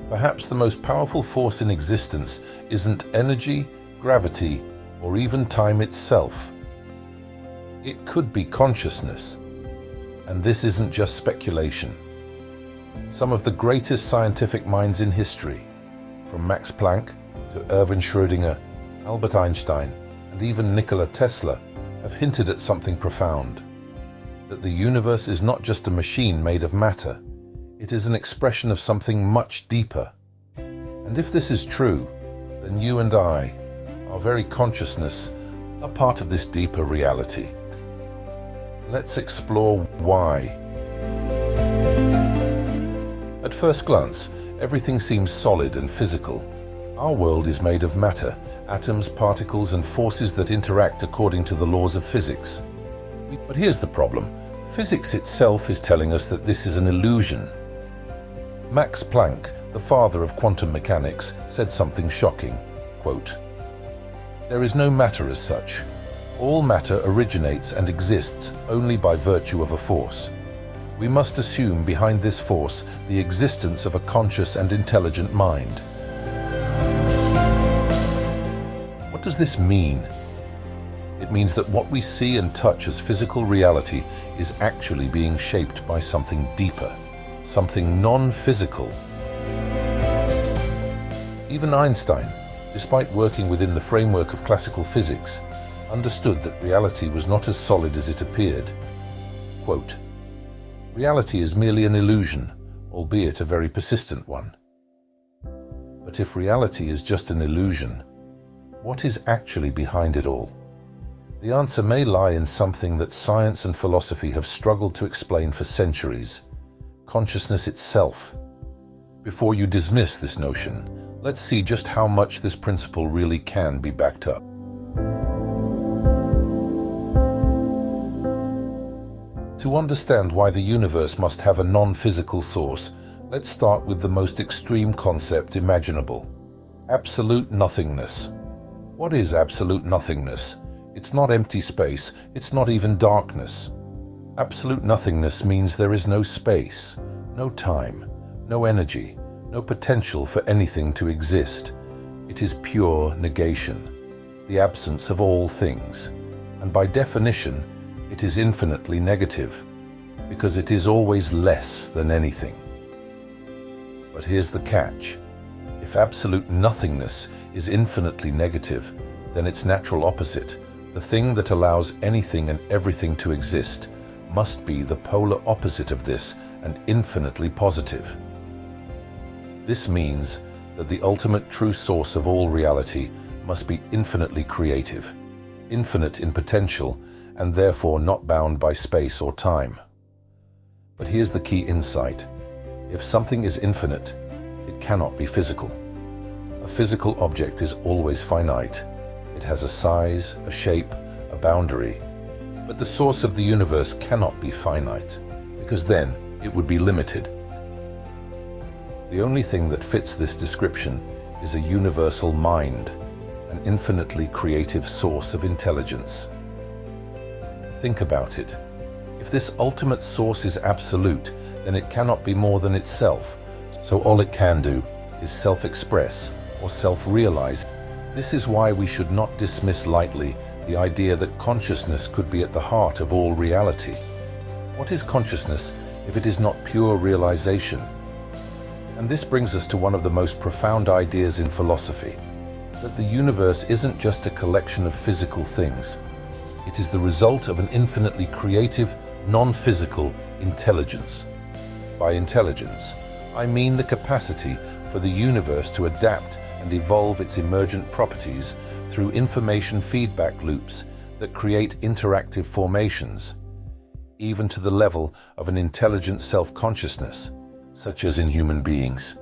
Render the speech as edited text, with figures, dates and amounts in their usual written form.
Perhaps the most powerful force in existence isn't energy, gravity, or even time itself. It could be consciousness. And this isn't just speculation. Some of the greatest scientific minds in history, from Max Planck to Erwin Schrödinger, Albert Einstein, and even Nikola Tesla, have hinted at something profound. That the universe is not just a machine made of matter, it is an expression of something much deeper. And if this is true, then you and I, our very consciousness, are part of this deeper reality. Let's explore why. At first glance, everything seems solid and physical. Our world is made of matter, atoms, particles, and forces that interact according to the laws of physics. But here's the problem. Physics itself is telling us that this is an illusion. Max Planck, the father of quantum mechanics, said something shocking. Quote, "There is no matter as such. All matter originates and exists only by virtue of a force. We must assume behind this force the existence of a conscious and intelligent mind." What does this mean? It means that what we see and touch as physical reality is actually being shaped by something deeper, something non-physical. Even Einstein, despite working within the framework of classical physics, understood that reality was not as solid as it appeared. Quote, "Reality is merely an illusion, albeit a very persistent one." But if reality is just an illusion, what is actually behind it all? The answer may lie in something that science and philosophy have struggled to explain for centuries: consciousness itself. Before you dismiss this notion, let's see just how much this principle really can be backed up. To understand why the universe must have a non-physical source, let's start with the most extreme concept imaginable: absolute nothingness. What is absolute nothingness? It's not empty space, it's not even darkness. Absolute nothingness means there is no space, no time, no energy, no potential for anything to exist. It is pure negation, the absence of all things, and by definition, it is infinitely negative, because it is always less than anything. But here's the catch. If absolute nothingness is infinitely negative, then its natural opposite, the thing that allows anything and everything to exist, must be the polar opposite of this and infinitely positive. This means that the ultimate true source of all reality must be infinitely creative, infinite in potential, and therefore not bound by space or time. But here's the key insight. If something is infinite, it cannot be physical. A physical object is always finite. It has a size, a shape, a boundary. But the source of the universe cannot be finite, because then it would be limited. The only thing that fits this description is a universal mind, an infinitely creative source of intelligence. Think about it. If this ultimate source is absolute, then it cannot be more than itself, so all it can do is self-express or self-realize. This is why we should not dismiss lightly the idea that consciousness could be at the heart of all reality. What is consciousness if it is not pure realization? And this brings us to one of the most profound ideas in philosophy, that the universe isn't just a collection of physical things. It is the result of an infinitely creative, non-physical intelligence. By intelligence, I mean the capacity for the universe to adapt and evolve its emergent properties through information feedback loops that create interactive formations, even to the level of an intelligent self-consciousness, such as in human beings.